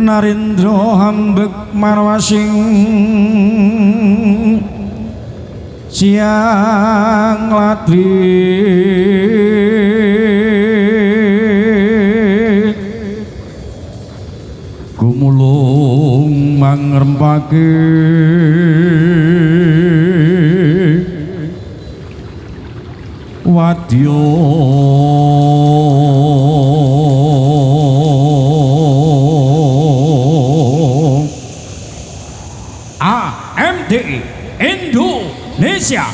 Narendra hambek marwasing siang latri gumulung mangrempake wadya AMD Indonesia.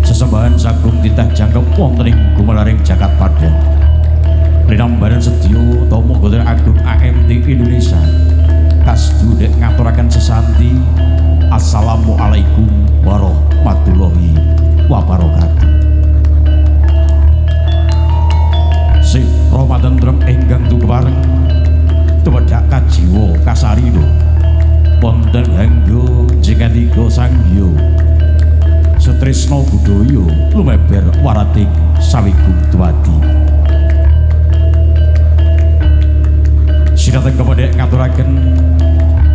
Sesembahan sagung titah jangkep wonten ing gumelaring jagat padha. Linambaran sedya Tomo Golden Agung AMD Indonesia. Kasdudek ngaturaken sesanti Assalamualaikum warahmatullahi wabarakatuh. Si Ramadan drem ingkang tukepareng tumedak kajiwa kasarina wonten hanggo jengandika Sang Hyang Sutrisna budaya lumeber warating sawigung duwadi. Sinten kepada ngaturaken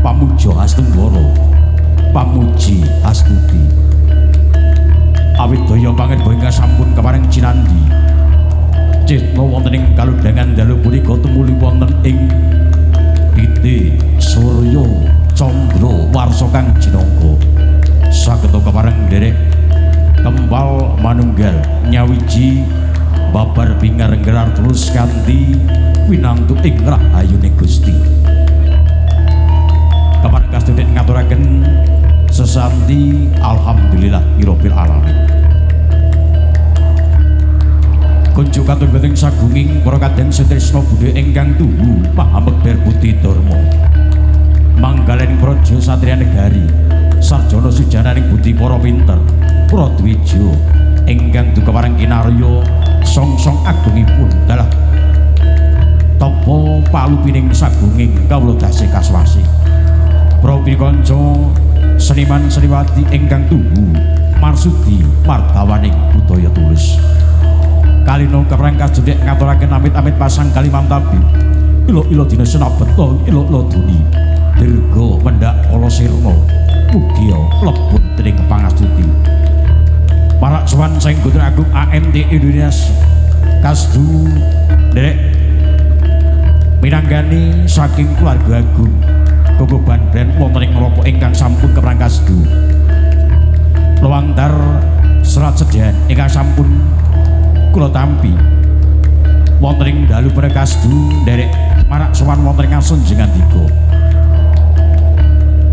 pamuja Hastunggara pamuji Astuti awit daya pangendha ingkang sampun kepareng cinandi citna wonten ing kaludhangan dalu punika tumuli wonten ing Titi Surya Candra warsa kang jinangka saged kepareng derek kembal manunggal nyawiji babar bingar gelar terus kanthi winantu ing rahayuning Gusti. Kepareng kastudhet ngaturaken sesanti alhamdulillahirabbil alamin. Kunjuk katun beting sagunging para kadang Sutrisna budaya ingkang tuhu pahamekber putih dharma. Manggalening praja satriya negari sarjana sujananing budi para pinter Pradwija ingkang duka pareng kinarya songsong agungipun dalah tapa palupining sagunging kawula dasih kaswasi. Prawikanca seniman seniwati ingkang tuhu marsudi martawaning budaya tulus. Kalina kepareng kajendhek ngaturaken amit-amit pasang kalimantabi. Ilo-ilo dina senabeta ilo-ilo duni. Dirga mendak kala sirna. Mugia lebet dening pangastuti. Para sowan saing Gusti Agung AMT Indonesia kasdu derek minanggani saking keluarga agung Gogoban brand wonten ing ngrapa ingkang sampun kepareng kasdu. Luwangdar serat sedyan ingkang sampun kula tampi wonten ing dalu prekasdu nderek marak sowan wonten ing asunjengandika.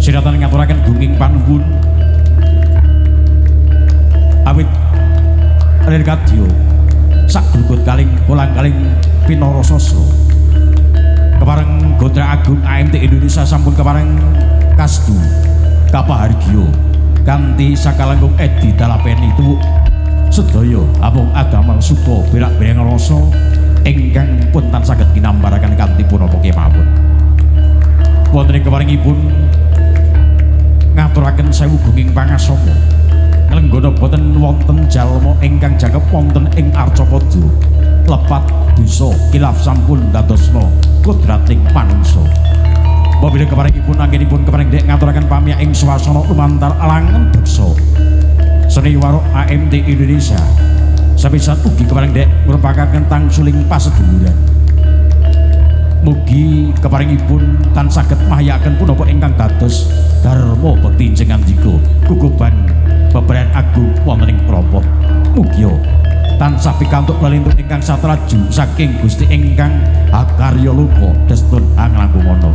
Sinten ngaturaken gunging panuwun awit Raden Kadya sak grugut kaling kolang kaling pinarasasa kepareng Gotra Agung AMT Indonesia sampun kepareng kasdu kapahargya kanthi sakalangkung edi dalapeni tuwuk sedaya amung adamel suka berak-bereng rasa ingkang pun tan saged kinambaraken kanthi punapa kemawon. Wonten ing keparengipun ngaturaken sewu gunging pangasama nglenggana boten wonten jalma ingkang jangkep wonten ing Arcapada lepat dosa kilaf sampun dadosna kodrating manungsa. Mobile keparengipun anggenipun kepareng dek ngaturaken pamiyak ing swasana lumantar alangan beksa seni warok AMT Indonesia sepisan ugi kepareng dek merupakan tangsuling paseduluran. Mugi keparengipun tan saged mahyakaken punapa ingkang dados dharma bekti jengandika guguban beberan agung wonten ing prapa. Mugi tansah pikantuk lelintun ingkang satraju saking Gusti ingkang akarya lupa destun anglangkungono.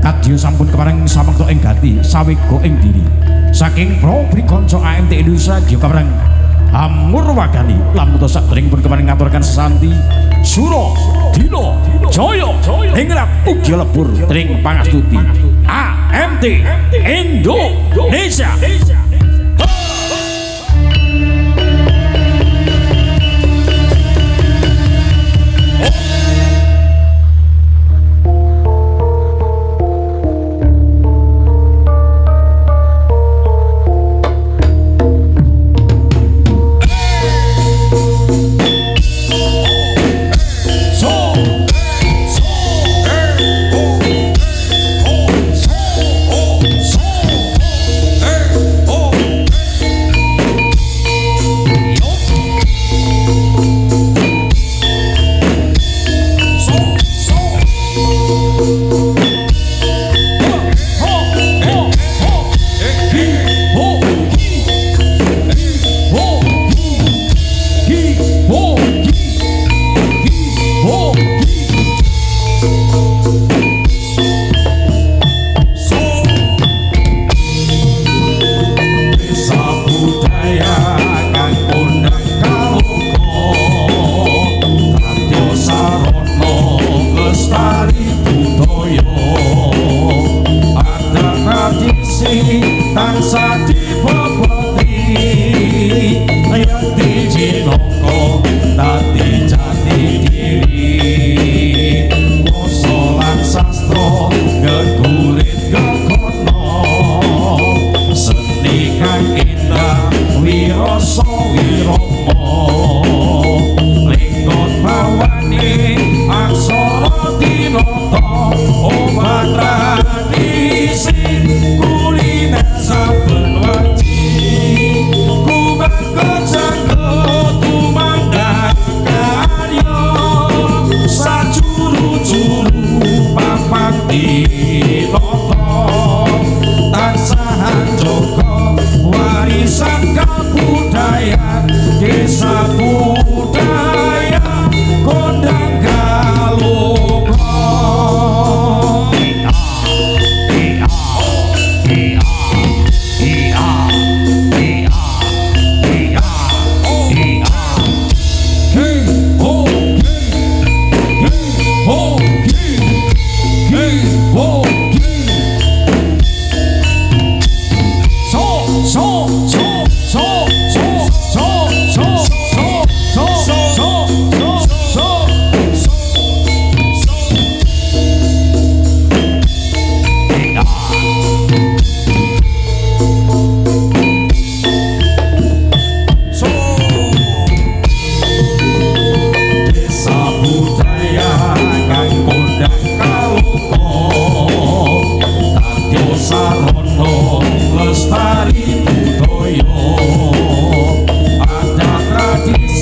Kadya sampun kepareng samekta ing gati sawega ing diri saking Prawikanca AMT Indonesia Gya kepareng amurwagani lamuta sadèrèngipun kepareng ngaturaken sesanti Sura Dina Jaya ingrat ugi lebur tring pangastuti AMT Indonesia.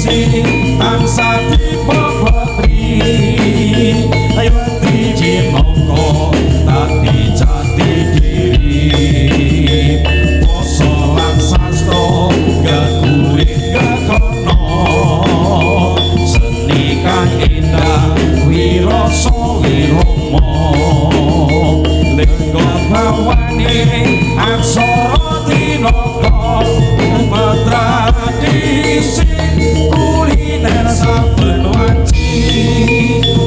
tradisi tansah dipepetri ayo dijinongko tadi jati diri poso lan sastra gegurit gegono seni kang indah wirasa wirama lingga bawane aksara tinaka tradisi kuliner saben wanci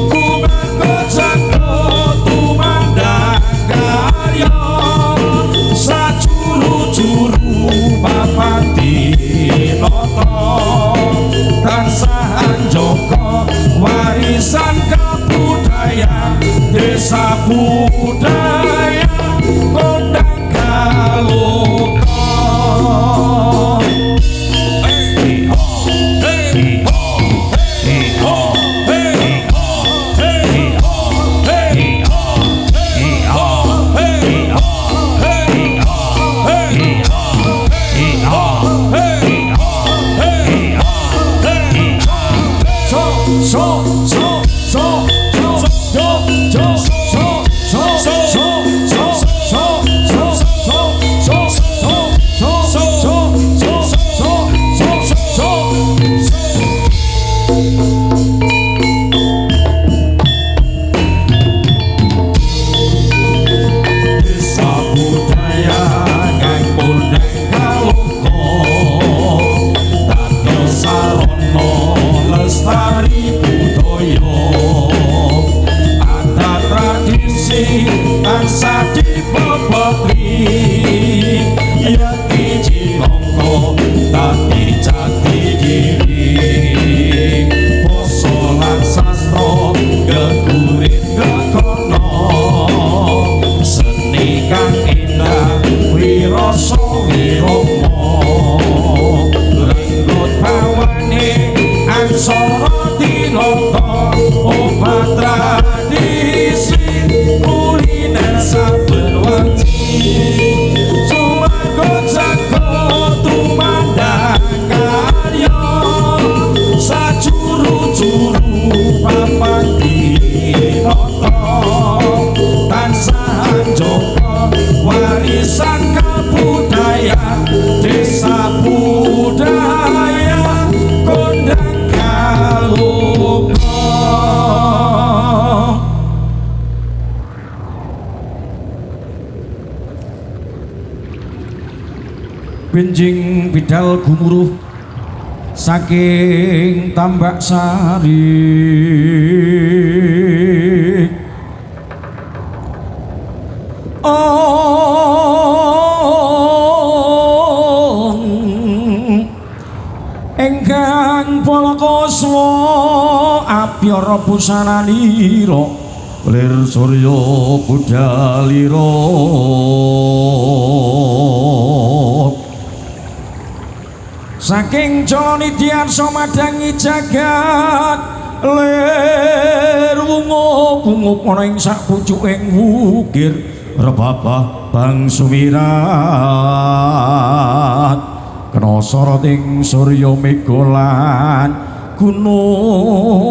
kumanko jangko tumandang karya sajuru-juru papan dinata tansah anjaka warisan kebudayaan desa budaya kondang kaloka. Tansah dipepetri ya dijinongko tadi jati diri poso lan sastra gegurit gegono seni kang indah wirasa wirama renggut bawane aksara tinaka obat tradisi kuliner saben wanci sumargo jago tumandang karya sajuru-juru papan dinata tansah anjaka warisan kebudayaan desa budaya kondang kaloka. Benjing bidal gumuruh saking Tambak Sari engkang palakaswa apyara pusananira lir surya budalira saking Jonidyan somadangi jagat lir wungu-wungu ana ing sak pucuking wukir rebabah bang sumirat kena soroting surya mega lan gunung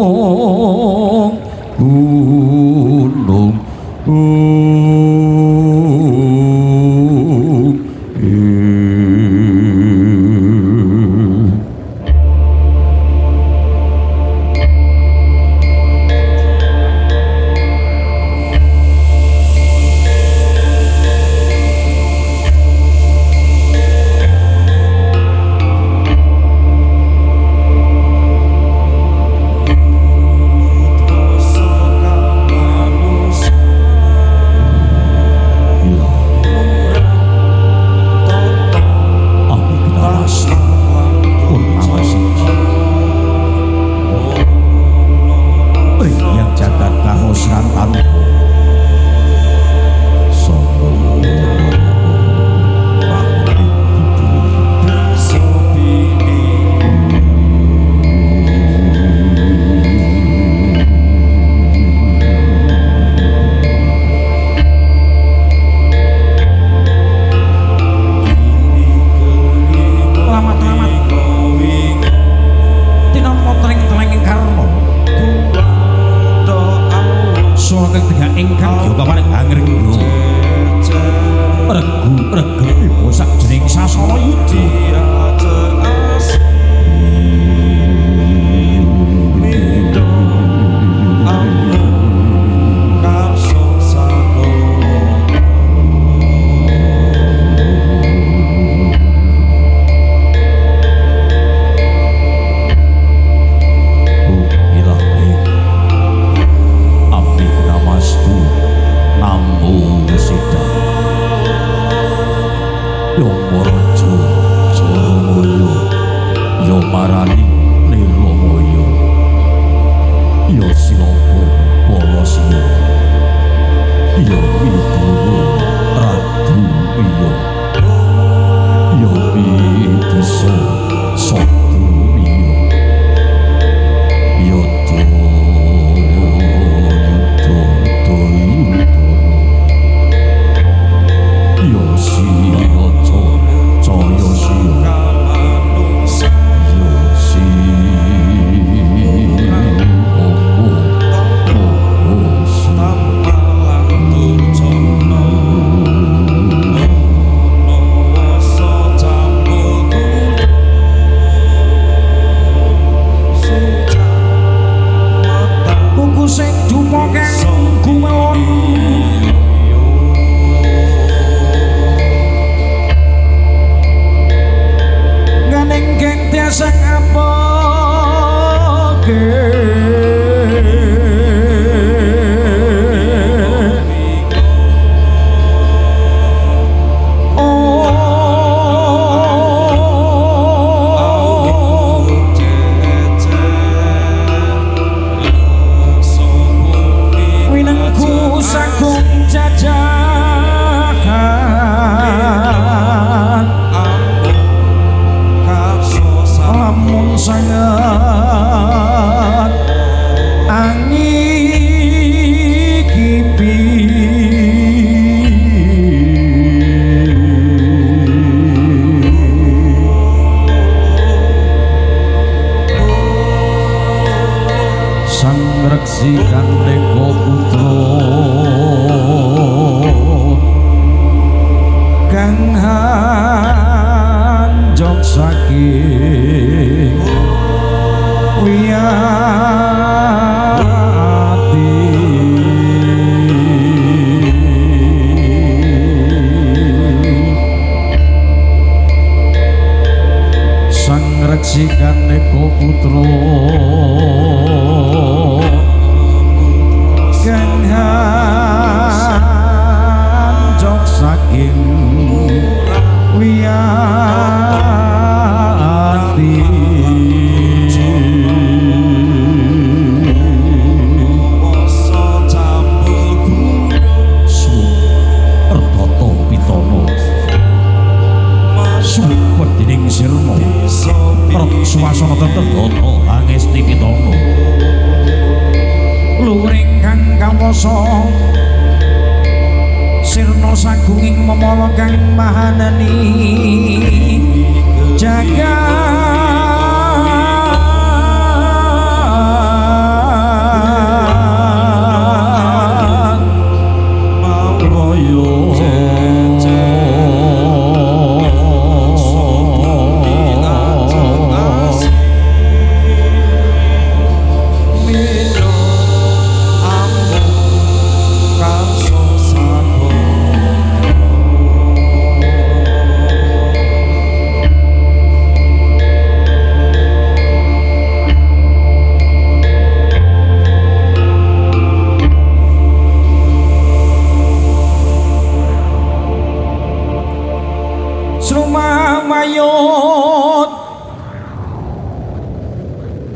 ingkang yoga paling angrenggo regu ibu sakjroning sasana iki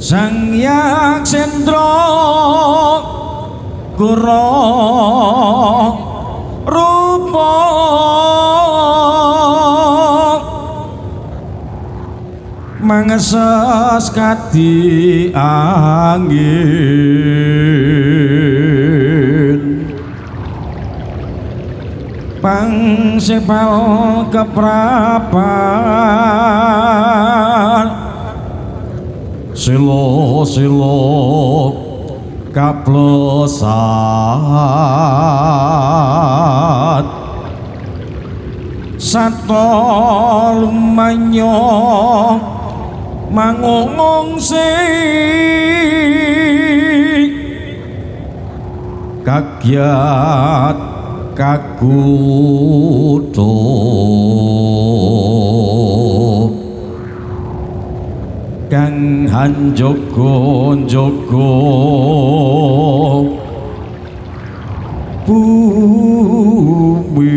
Sang Hyang Sendra Gura rupa mangesas kadi angin pangsepal keprapan silo kaplosat sato lumanyo mangongong sing kagyat kakuto kang hanjogo-jogo bumi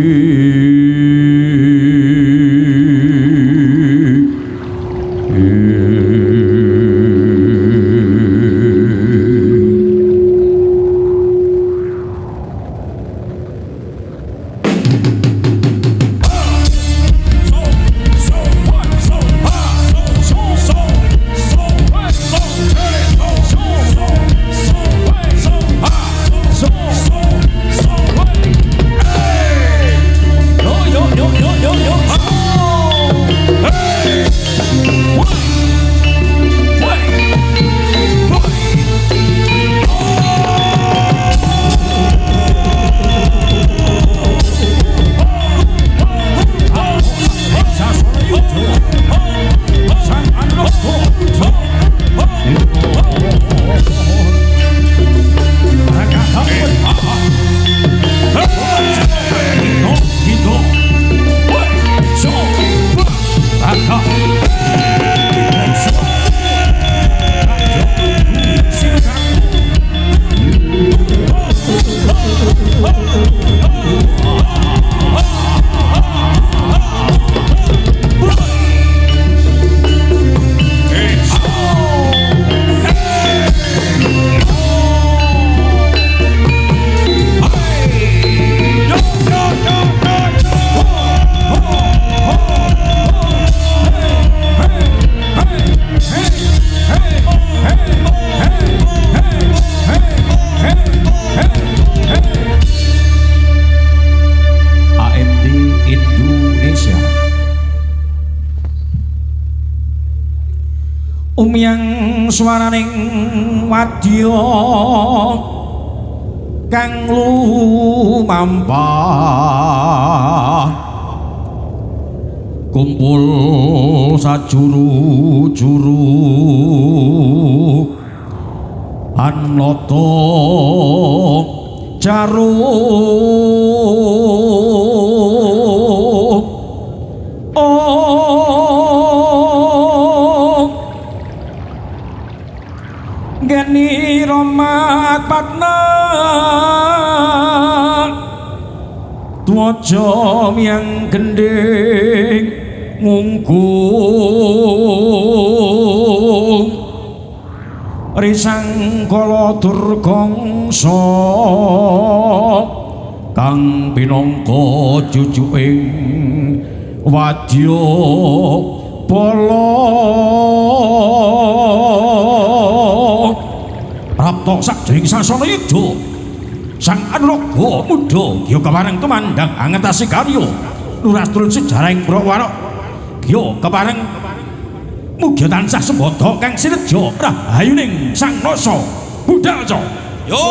umyang swaraning wadya kang lumampah kumpul sajuru-juru anata jaruk geni romat patna tuwaja miyang gending ngungkung risang kala durgangsa kang pinangka jujuking wadya bala rapta sajroning sasana yuda sang Anuraga muda ya kepareng tumandang angetasi karya lurastul sejarahing Brawara ya kepareng mugi tansah sembada kang sineja rahayuning sang Nasa Buddhaja yo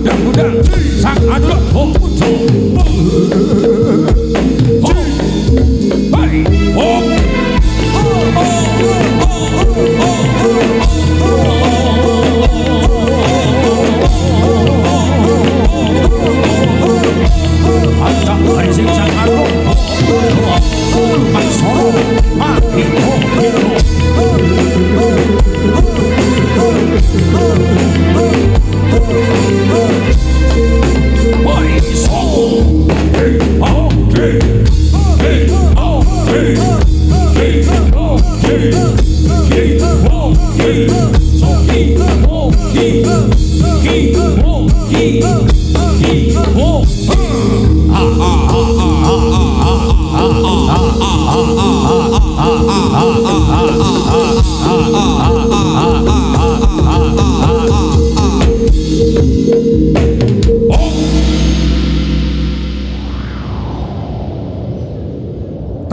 budal sang anu muda hai Acak hari sing sang anu maksoro mati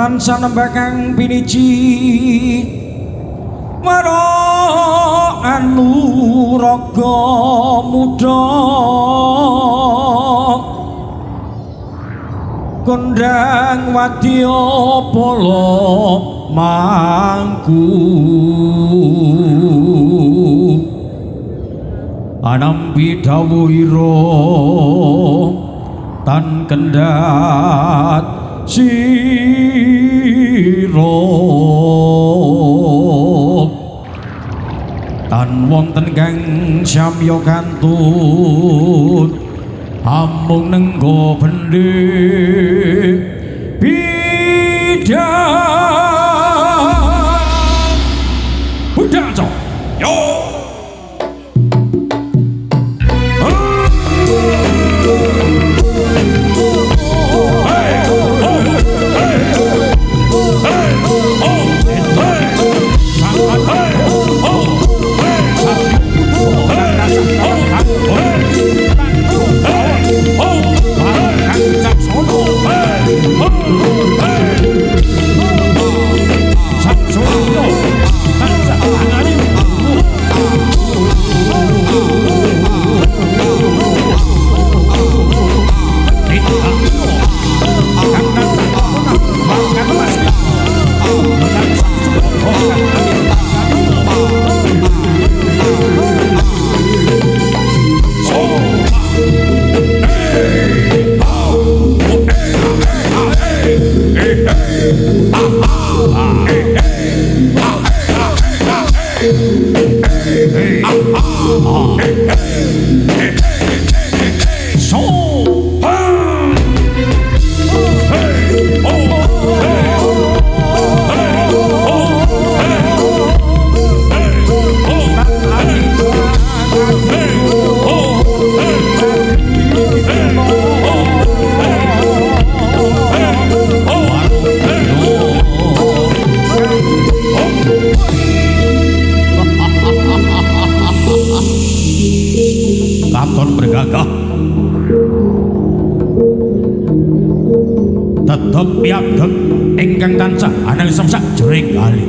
tansah nembah kang piniji maro anu raga muda kondang wadya pala mangku anampi dawuhira tan kendhat sira tan wonten kang samya kantun amung nenggo bendhe bidang budal cok yo tetep piagek ingkang tansah analisem sajroning kali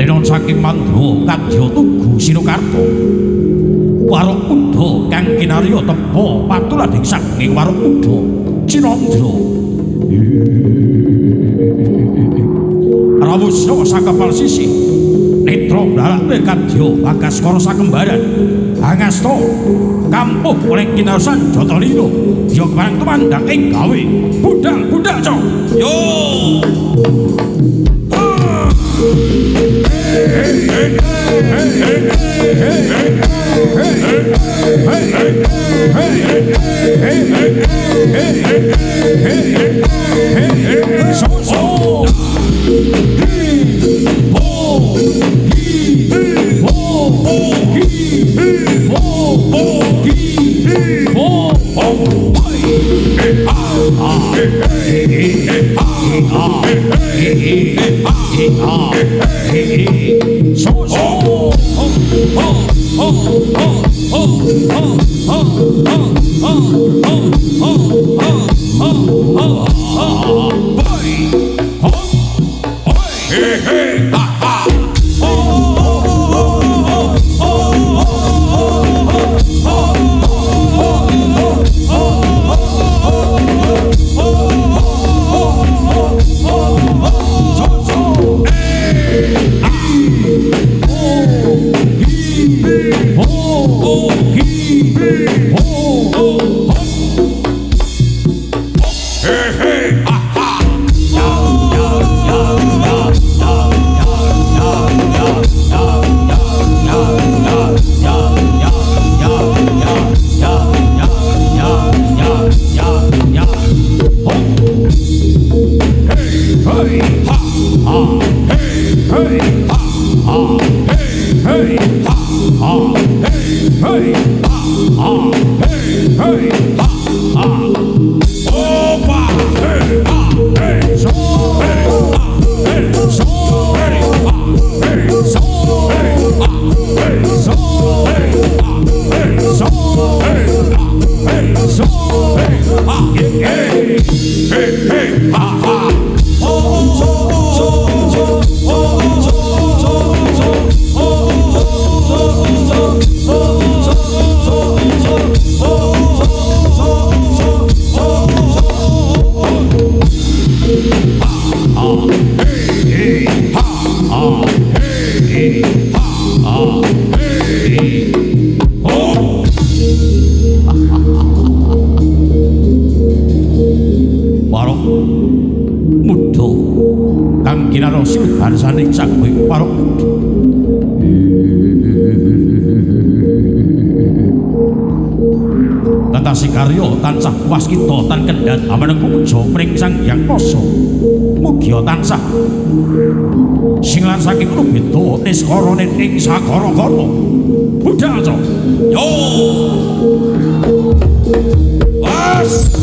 tenon saking mandra kadya tugu Sinokarta warok muda kang kinarya tepa patulading saking warok muda Cinandra rawuh sakapal sisi netra ndhalake kadya Bagaskara sakembaran angasta kampuh oleh kinarsan Jatalina ya kepareng tumandang ing gawe budal cok yo Karyo tansah waskita tan kendhat amanengku puja pring Sang Hyang Rasa mugia tansah singlan saking rubeda niskarane ing sagara-gara budal to yo was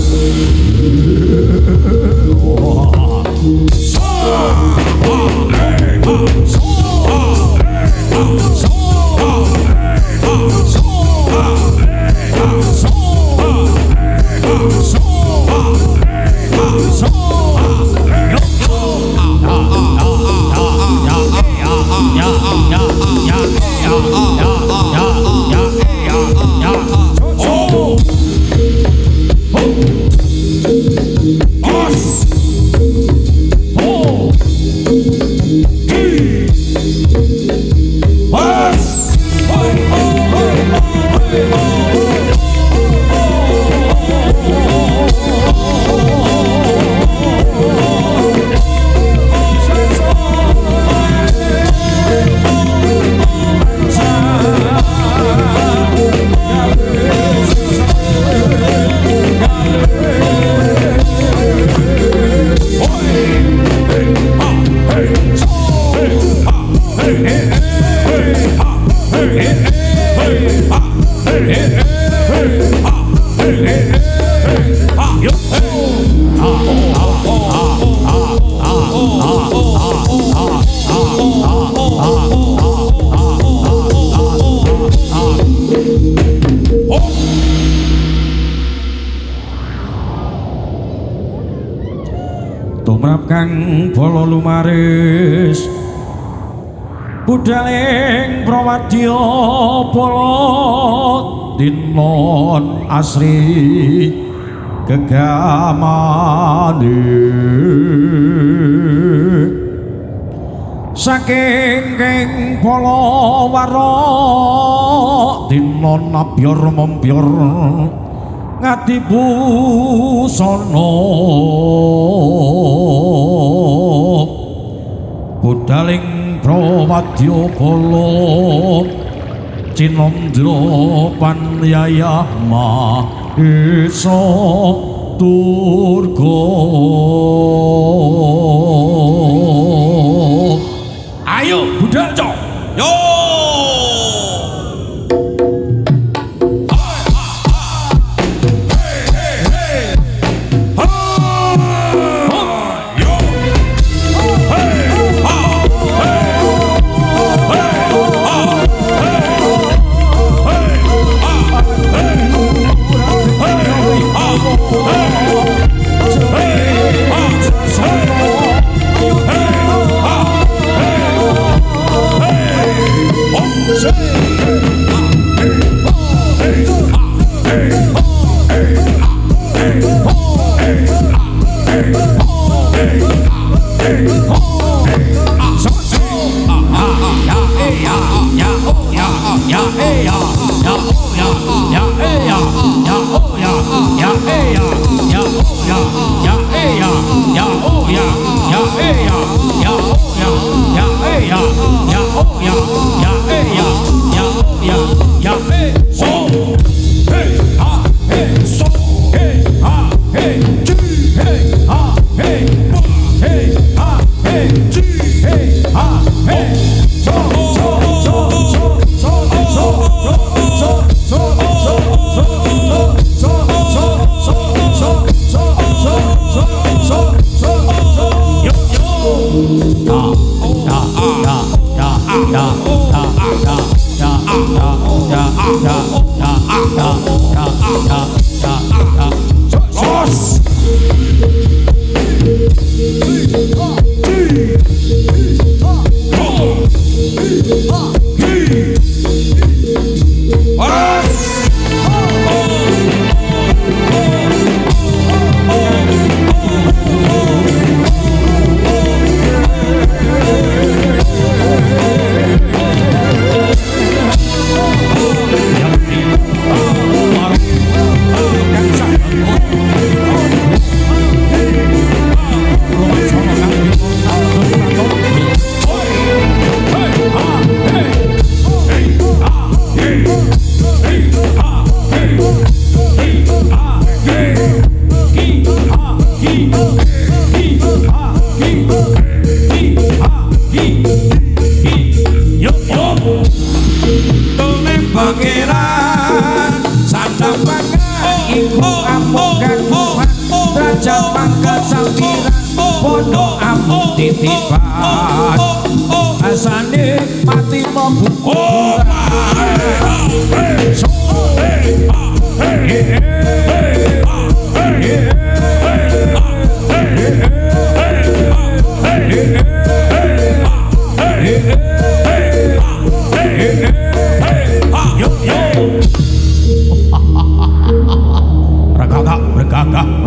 tumrap kang bala lumaris budaling prawadya bala dinon asri gegamane saking keng bala wara dinon abyor membyor ngati busana budaling prawadya bala cinandra panyayah mahesa durga ayo budal cok yo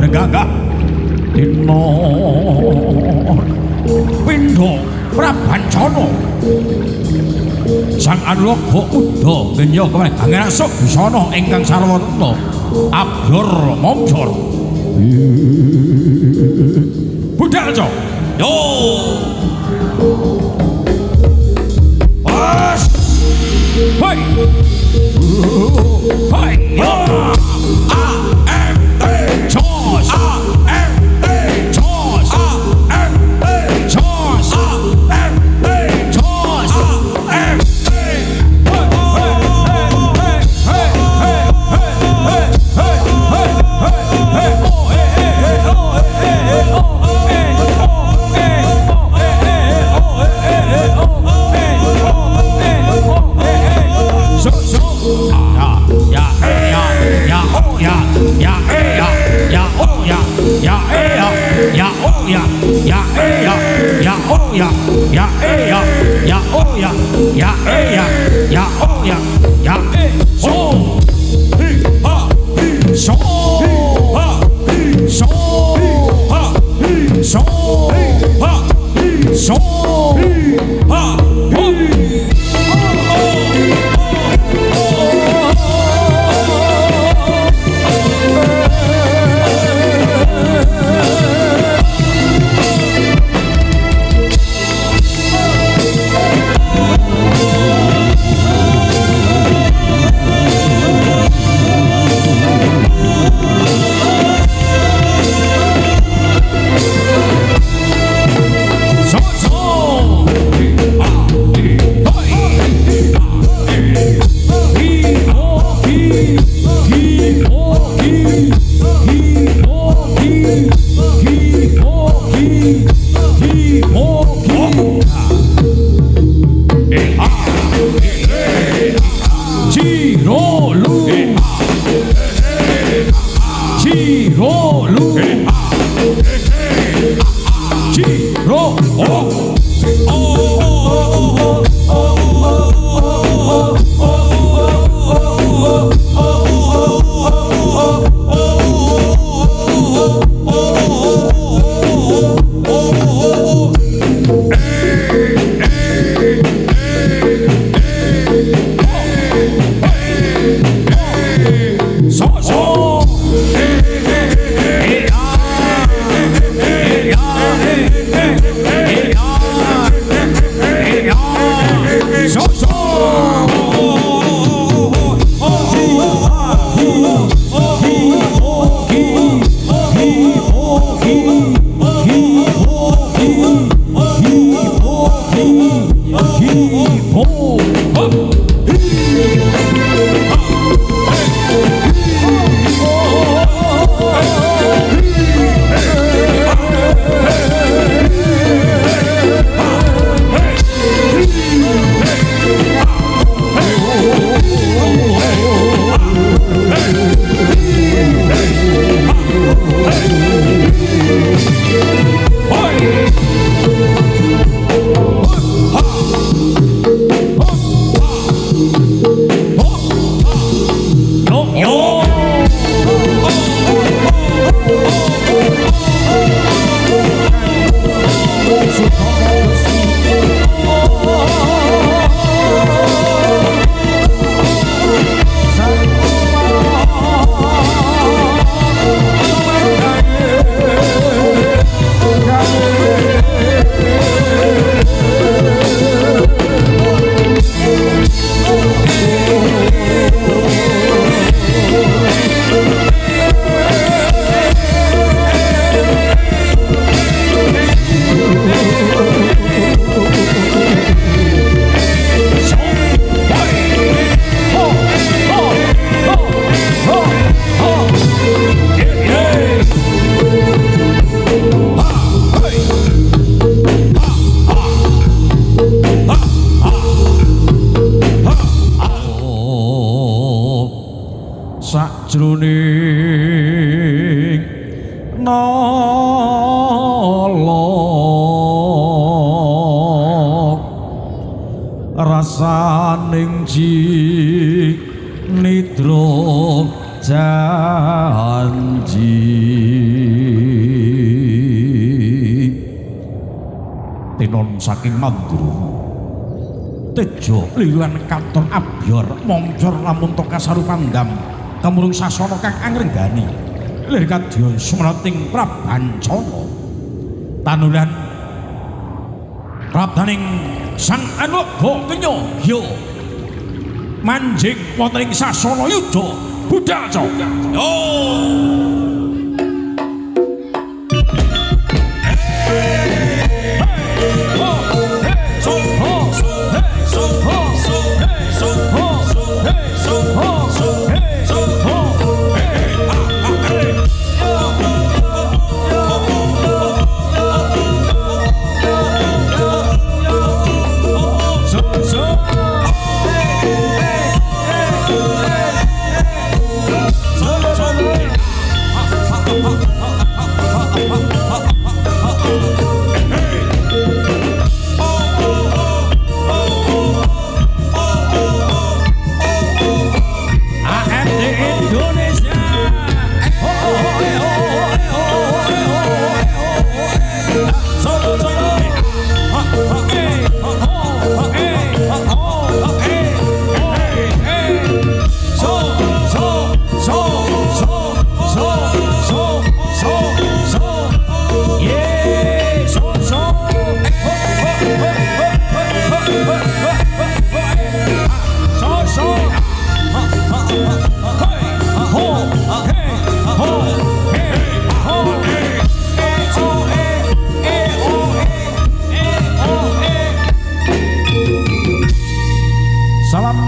Bergagah Dino Pindho Prabancana Sang Anulaga Uda ngenya kewen Angarasa busana ingkang sarwa retna Abyor Momjor Budal Cok yo Pas Hoi Hoi yo rasaning nidra janji tinon saking mandru tejo liluan katon abyor momcor lamun toka sarupandam kemurung sasana kang angrenggani lir kadya sumrating prabancana tanulan prabdaning sang Anwaga kenya ya manjing wonten ing sasana yuda budal cok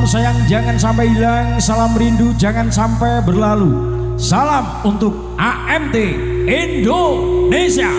sayang jangan sampai hilang, salam rindu jangan sampai berlalu. Salam untuk AMT Indonesia.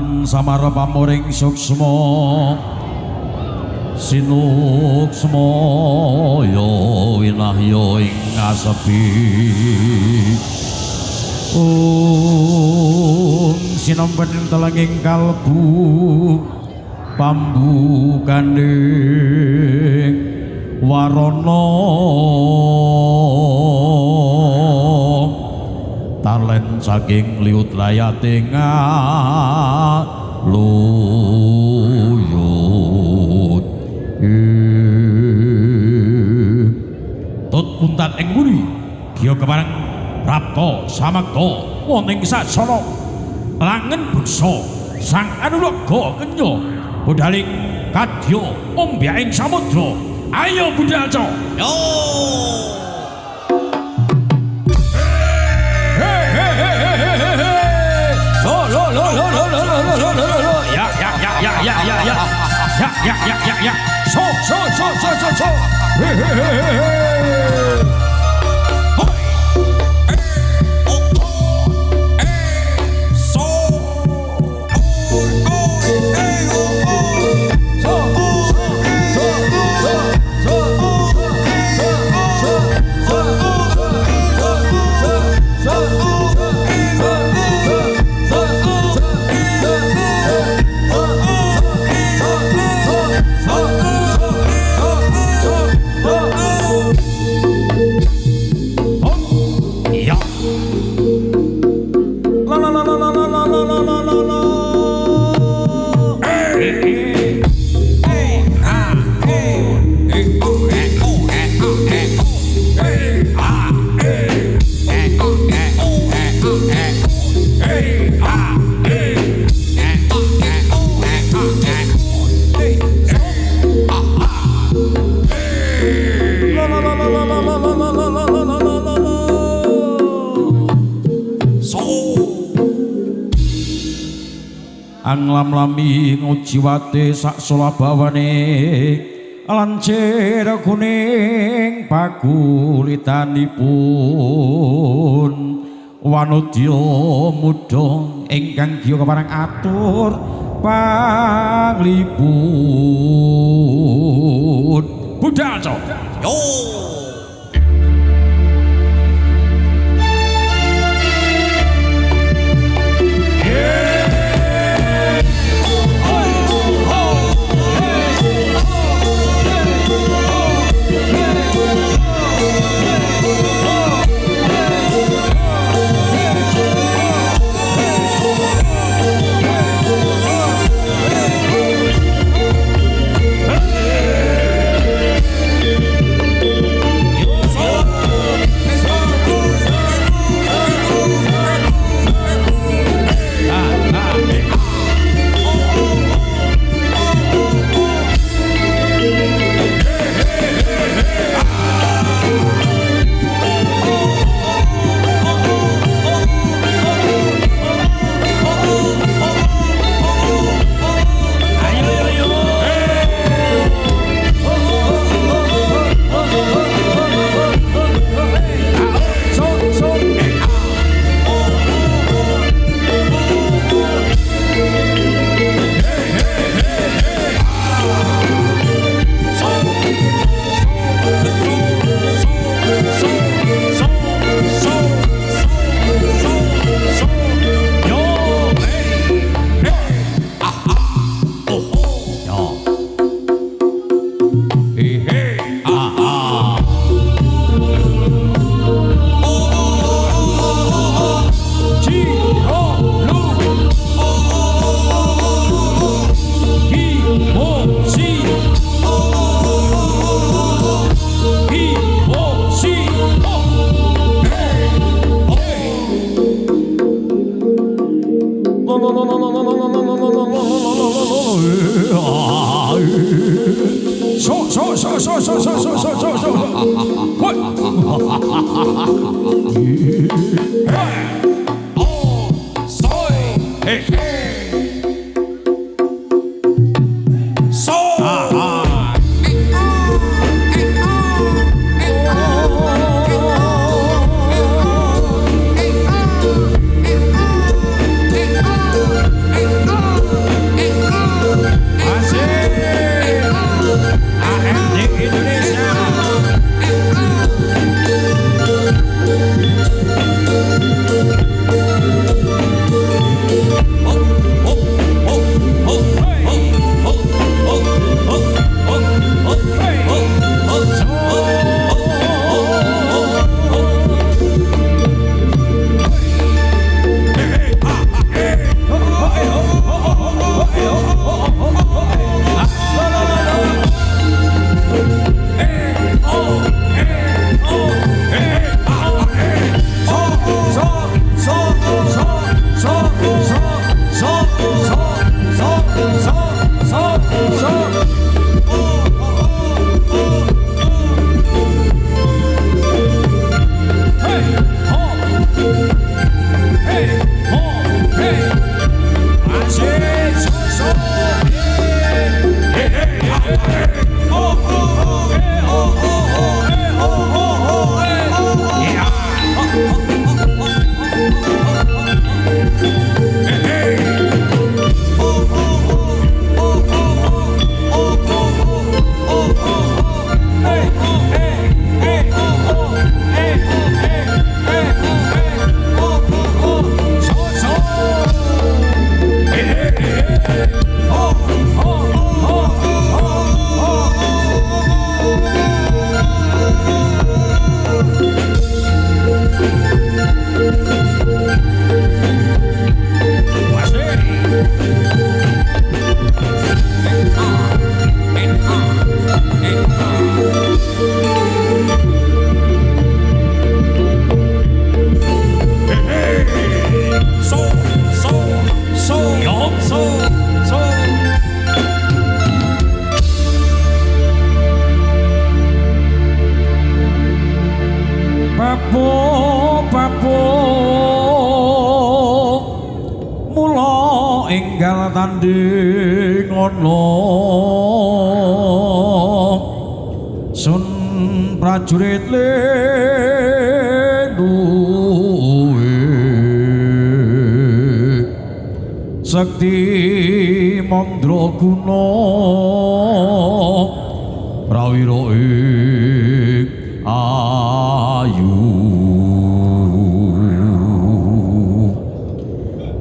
lan samara pamuring suksma sinuksma ya winahya ing asepi sinampen telenging kalbu pambukanding warana talen saking liut layate ngaluyut tut puntan ing mburi giya kepareng prapta samakta wonten ing sasana langen beksa sang anulaga kenya budhaling kadya ombyaing samudra ayo budhal co yo ya so anglam-lami ngujiwate sak solabawane lancir kuning pakulitanipun wanudya muda ingkang giya kepareng atur panglipun budhal co yo rapuh mula enggal tanding ana sun prajurit duwe sakti mandraguna prawira ing ayu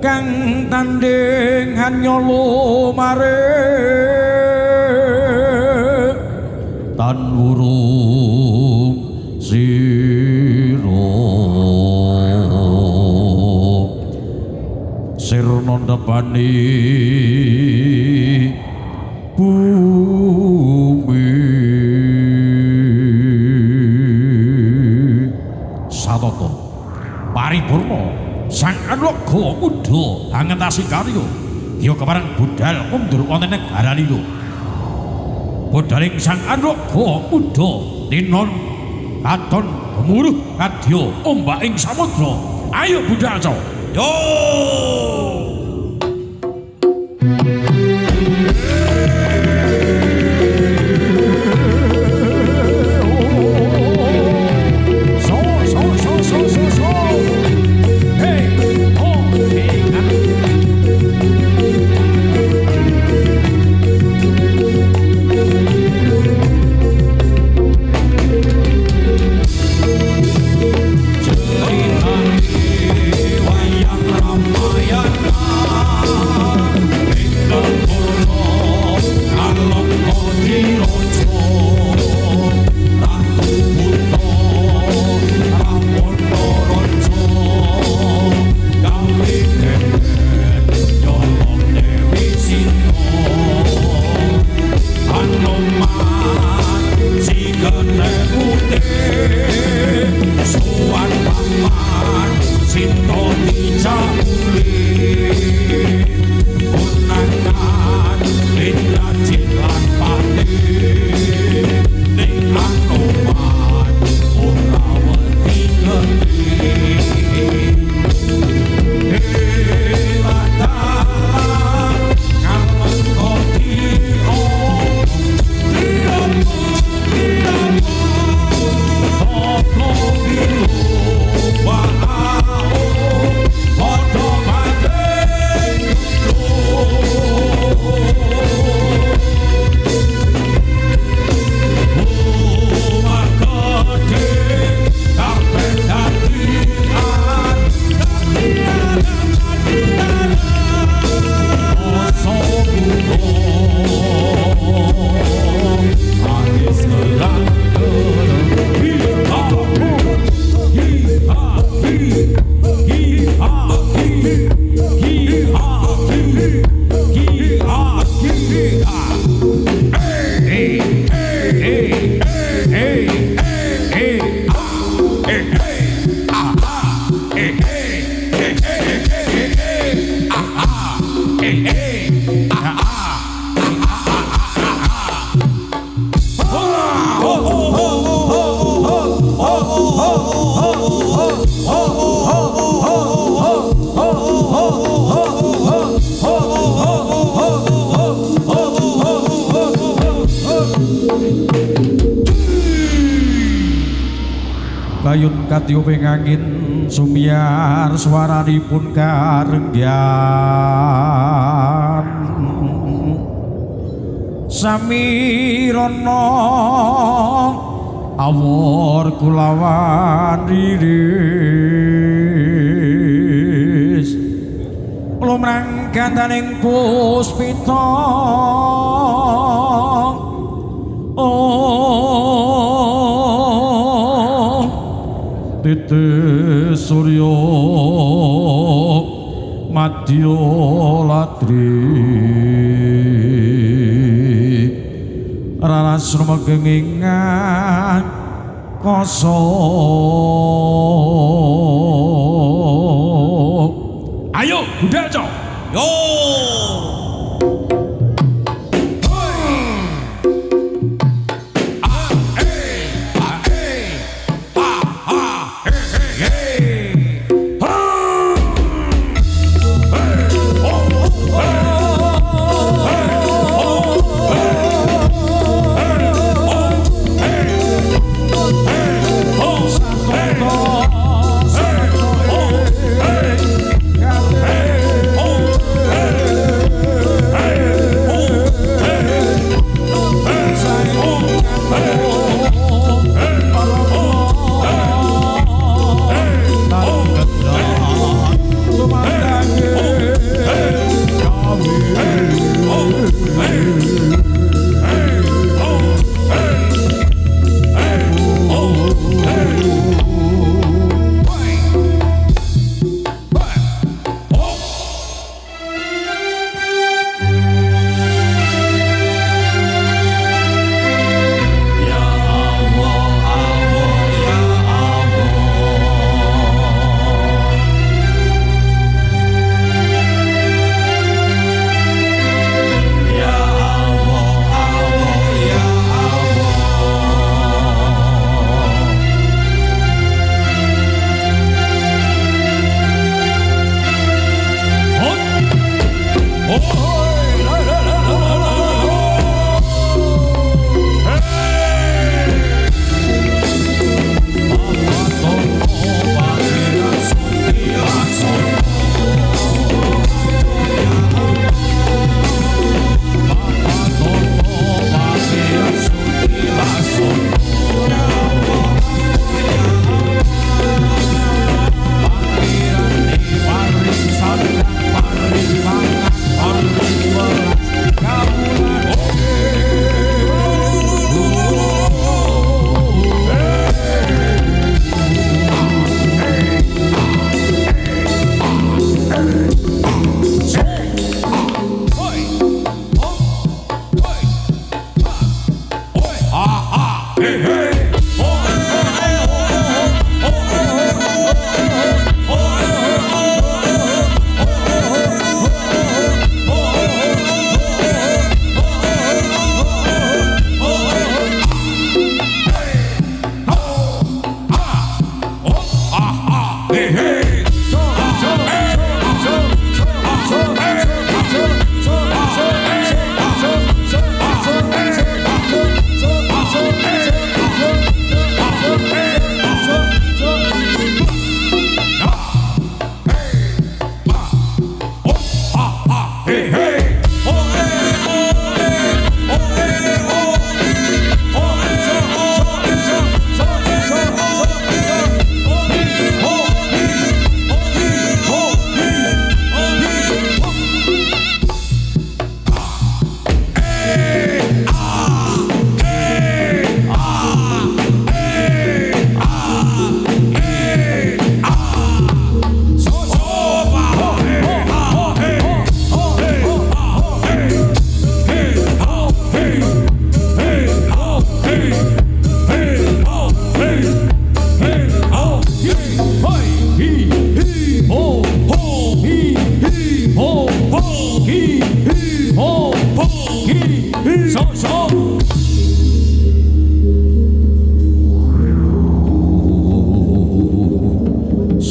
kang tanding hanya lumaring tan wurung sira sirna ndepani bumi satata paripurna sang Anraga mudha angetasi karya ya kepareng budhal mundur wonten negaranira budhaling sang Anraga mudha tinon katon gemuruh kadya ombak ing samudra ayo budhal co yo Kayun katiuping angin sumiar swaranipun karenggan samirana awor kulawan riris lumrang gandaning puspita Tete Surya Madya Latri Raras rumegengingan koso ayo budal cok yo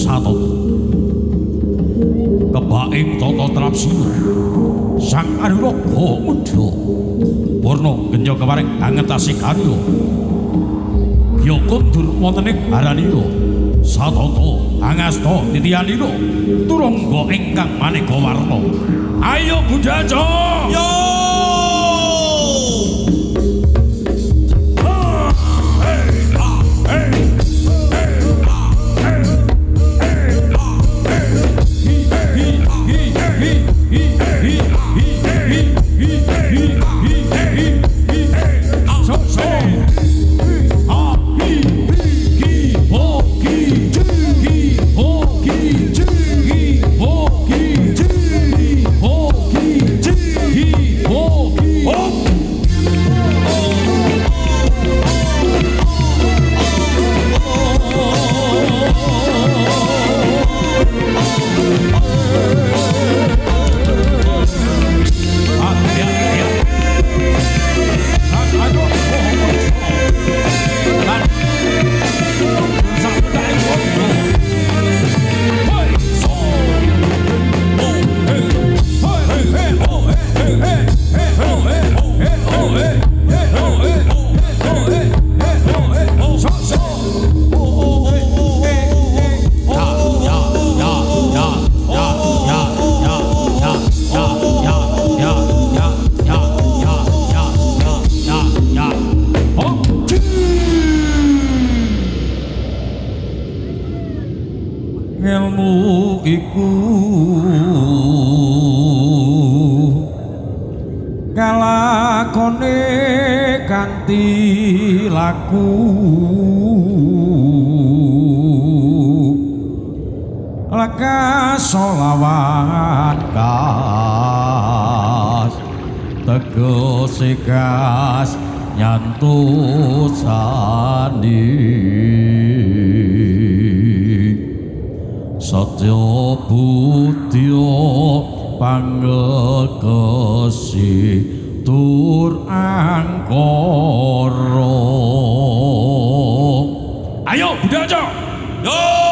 Satata kebaing tata trapsila sang anuraga mudha warna genya keparing angetasi karya ya kundur wonten ing garanira Satata angasta titiyanira turangga ingkang maneka warna ayo Budaca yo ngelmu iku kalakone kanthi laku lekas lawan kas tegese kas nyantosani Satya Budya pangekesi tur angkara ayo Budaca yo